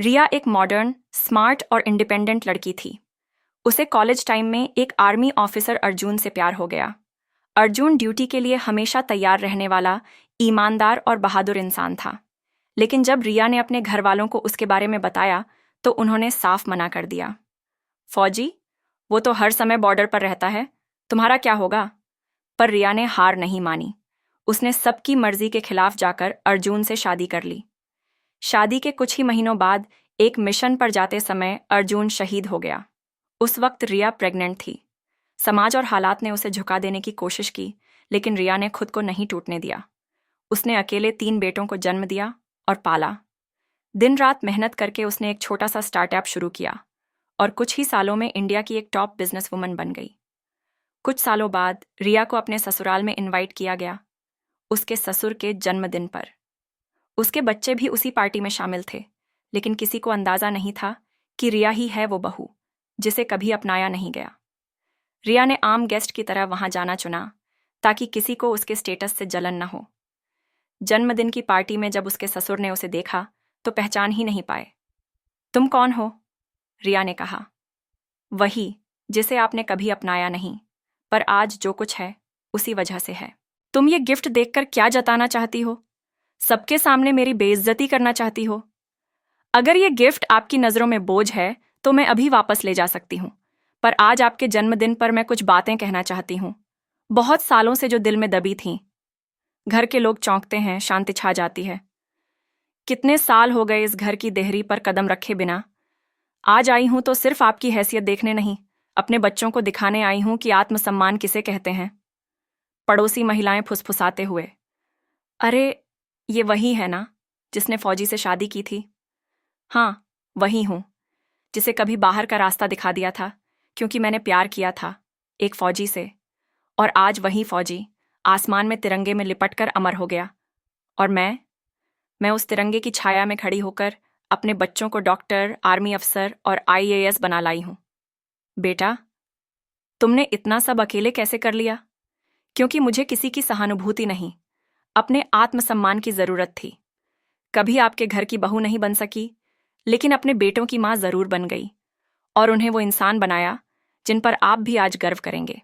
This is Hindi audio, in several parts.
रिया एक मॉडर्न, स्मार्ट और इंडिपेंडेंट लड़की थी। उसे कॉलेज टाइम में एक आर्मी ऑफिसर अर्जुन से प्यार हो गया। अर्जुन ड्यूटी के लिए हमेशा तैयार रहने वाला, ईमानदार और बहादुर इंसान था। लेकिन जब रिया ने अपने घर वालों को उसके बारे में बताया तो उन्होंने साफ मना कर दिया। फौजी, वो तो हर समय बॉर्डर पर रहता है, तुम्हारा क्या होगा? पर रिया ने हार नहीं मानी। उसने सबकी मर्जी के खिलाफ जाकर अर्जुन से शादी कर ली। शादी के कुछ ही महीनों बाद एक मिशन पर जाते समय अर्जुन शहीद हो गया। उस वक्त रिया प्रेग्नेंट थी। समाज और हालात ने उसे झुका देने की कोशिश की, लेकिन रिया ने खुद को नहीं टूटने दिया। उसने अकेले 3 बेटों को जन्म दिया और पाला। दिन रात मेहनत करके उसने एक छोटा सा स्टार्टअप शुरू किया और कुछ ही सालों में इंडिया की एक टॉप बिजनेस वुमन बन गई। कुछ सालों बाद रिया को अपने ससुराल में इनवाइट किया गया, उसके ससुर के जन्मदिन पर। उसके बच्चे भी उसी पार्टी में शामिल थे, लेकिन किसी को अंदाजा नहीं था कि रिया ही है वो बहू जिसे कभी अपनाया नहीं गया। रिया ने आम गेस्ट की तरह वहां जाना चुना ताकि किसी को उसके स्टेटस से जलन न हो। जन्मदिन की पार्टी में जब उसके ससुर ने उसे देखा तो पहचान ही नहीं पाए। तुम कौन हो? रिया ने कहा। वही जिसे आपने कभी अपनाया नहीं, पर आज जो कुछ है उसी वजह से है। तुम ये गिफ्ट देखकर क्या जताना चाहती हो? सबके सामने मेरी बेइज्जती करना चाहती हो? अगर ये गिफ्ट आपकी नज़रों में बोझ है तो मैं अभी वापस ले जा सकती हूँ, पर आज आपके जन्मदिन पर मैं कुछ बातें कहना चाहती हूँ, बहुत सालों से जो दिल में दबी थीं। घर के लोग चौंकते हैं, शांति छा जाती है। कितने साल हो गए इस घर की देहरी पर कदम रखे बिना। आज आई हूं तो सिर्फ आपकी हैसियत देखने नहीं, अपने बच्चों को दिखाने आई हूं कि आत्मसम्मान किसे कहते हैं। पड़ोसी महिलाएं फुसफुसाते हुए, अरे, ये वही है ना जिसने फौजी से शादी की थी? हाँ, वही हूं, जिसे कभी बाहर का रास्ता दिखा दिया था क्योंकि मैंने प्यार किया था एक फौजी से, और आज वही फौजी आसमान में तिरंगे में लिपटकर अमर हो गया। और मैं उस तिरंगे की छाया में खड़ी होकर अपने बच्चों को डॉक्टर, आर्मी अफसर और आईएएस बना लाई हूं। बेटा, तुमने इतना सब अकेले कैसे कर लिया? क्योंकि मुझे किसी की सहानुभूति नहीं, अपने आत्मसम्मान की जरूरत थी। कभी आपके घर की बहू नहीं बन सकी, लेकिन अपने बेटों की मां जरूर बन गई और उन्हें वो इंसान बनाया जिन पर आप भी आज गर्व करेंगे।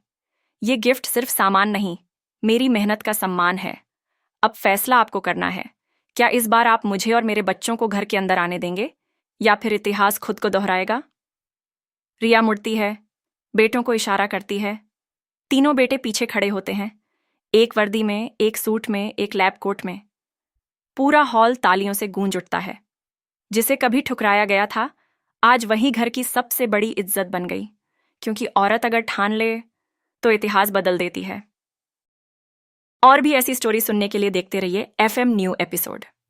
ये गिफ्ट सिर्फ सामान नहीं, मेरी मेहनत का सम्मान है। अब फैसला आपको करना है, क्या इस बार आप मुझे और मेरे बच्चों को घर के अंदर आने देंगे या फिर इतिहास खुद को दोहराएगा? रिया मुड़ती है, बेटों को इशारा करती है। तीनों बेटे पीछे खड़े होते हैं, एक वर्दी में, एक सूट में, एक लैब कोट में। पूरा हॉल तालियों से गूंज उठता है। जिसे कभी ठुकराया गया था, आज वही घर की सबसे बड़ी इज्जत बन गई, क्योंकि औरत अगर ठान ले तो इतिहास बदल देती है। और भी ऐसी स्टोरी सुनने के लिए देखते रहिए FM न्यू एपिसोड।